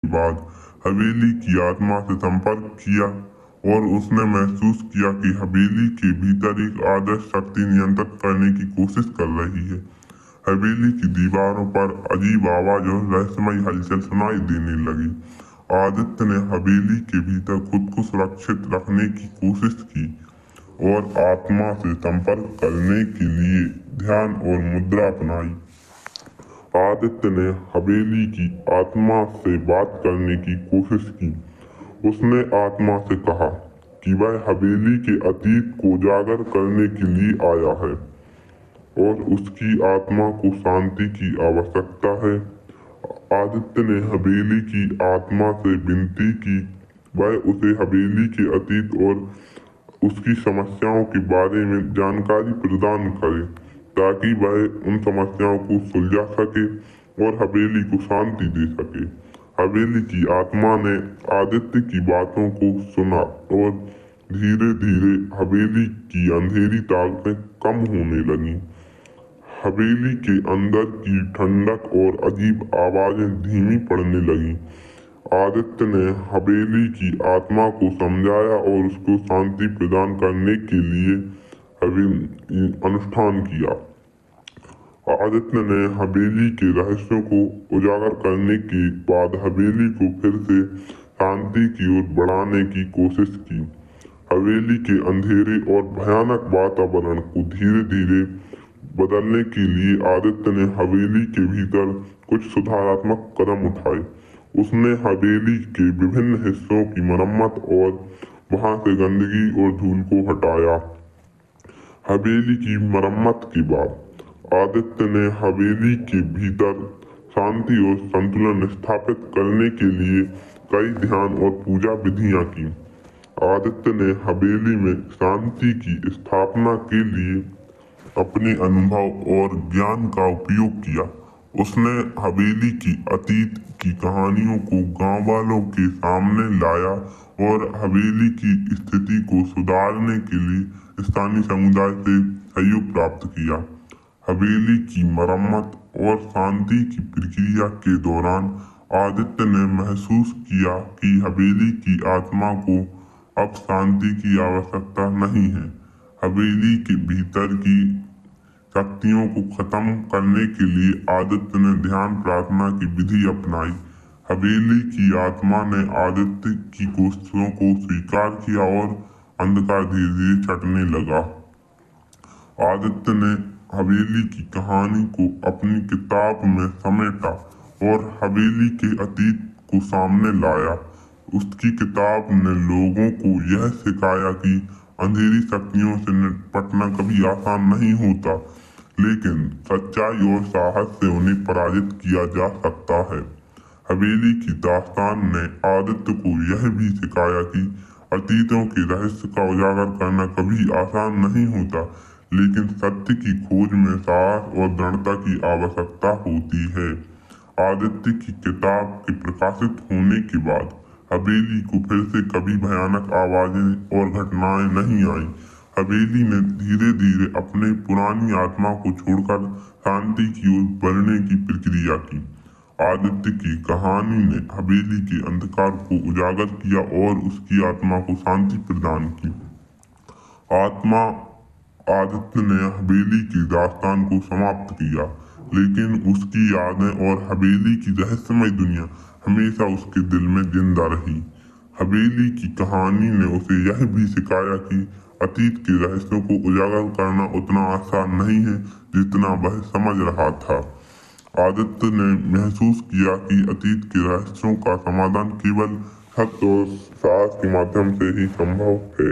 बाद हवेली की आत्मा से संपर्क किया और उसने महसूस किया कि हवेली के भीतर एक आदर्श शक्ति नियंत्रित करने की कोशिश कर रही है। हवेली की दीवारों पर अजीब आवाज और रहस्यमयी हलचल सुनाई देने लगी। आदित्य ने हवेली के भीतर खुद को सुरक्षित रखने की कोशिश की और आत्मा से संपर्क करने के लिए ध्यान और मुद्रा अपनाई। आदित्य ने हवेली की आत्मा से बात करने की कोशिश की। उसने आत्मा से कहा कि वह हवेली के अतीत को उजागर करने के लिए आया है और उसकी आत्मा को शांति की आवश्यकता है। आदित्य ने हवेली की आत्मा से विनती की वह उसे हवेली के अतीत और उसकी समस्याओं के बारे में जानकारी प्रदान करे ताकि वह उन समस्याओं को सुलझा सके और हवेली को शांति दे सके। हवेली की आत्मा ने आदित्य की बातों को सुना और धीरे धीरे हवेली की अंधेरी ताकतें कम होने लगी। हवेली के अंदर की ठंडक और अजीब आवाजें धीमी पड़ने लगी। आदित्य ने हवेली की आत्मा को समझाया और उसको शांति प्रदान करने के लिए अनुष्ठान किया। आदित्य ने हवेली के रहस्यों को उजागर करने के बाद हवेली को फिर से शांति की ओर बढ़ाने की कोशिश की। हवेली के अंधेरे और भयानक वातावरण को धीरे धीरे बदलने के लिए आदित्य ने हवेली के भीतर कुछ सुधारात्मक कदम उठाए। उसने हवेली के विभिन्न हिस्सों की मरम्मत और वहां से गंदगी और धूल को हटाया। हवेली की मरम्मत के बाद आदित्य ने हवेली के भीतर शांति और संतुलन स्थापित करने के लिए कई ध्यान और पूजा विधियां की। आदित्य ने हवेली में शांति की स्थापना के लिए अपने अनुभव और ज्ञान का उपयोग किया। उसने हवेली की अतीत की कहानियों को गांव वालों के सामने लाया और हवेली की स्थिति को सुधारने के लिए स्थानीय समुदाय से सहयोग प्राप्त किया। हवेली की मरम्मत और शांति की प्रक्रिया के दौरान आदित्य ने महसूस किया कि हवेली की आत्मा को अब शांति की आवश्यकता नहीं है। हवेली के भीतर की शक्तियों को खत्म करने के लिए आदित्य ने ध्यान प्रार्थना की विधि अपनाई। हवेली की आत्मा ने आदित्य की कोशिशों को स्वीकार किया और अंधकार धीरे धीरे छटने लगा। आदित्य ने हवेली की कहानी को अपनी किताब में समेटा और हवेली के अतीत को सामने लाया। उसकी किताब ने लोगों को यह सिखाया कि अंधेरी शक्तियों से निपटना कभी आसान नहीं होता, लेकिन सच्चाई और साहस से उन्हें पराजित किया जा सकता है। हवेली की दास्तान ने आदित्य को यह भी सिखाया कि अतीतों के रहस्य का उजागर करना कभी आसान नहीं होता, लेकिन सत्य की खोज में साहस और दृढ़ता की आवश्यकता होती है। आदित्य की किताब के प्रकाशित होने के बाद हवेली को फिर से कभी भयानक आवाजें और घटनाएं नहीं आई। हवेली ने धीरे धीरे अपने पुरानी आत्मा को छोड़कर शांति की ओर बढ़ने की प्रक्रिया की। आदित्य की कहानी ने हवेली के अंधकार को उजागर किया और उसकी आत्मा को शांति प्रदान की। आदित्य ने हवेली की दास्तान को समाप्त किया, लेकिन उसकी यादें और हवेली की रहस्यमय दुनिया हमेशा उसके दिल में जिंदा रही। हवेली की कहानी ने उसे यह भी सिखाया कि अतीत के रहस्यों को उजागर करना उतना आसान नहीं है जितना वह समझ रहा था। आदित्य ने महसूस किया कि अतीत के रहस्यों का समाधान केवल सत्य और साहस के माध्यम से ही संभव है।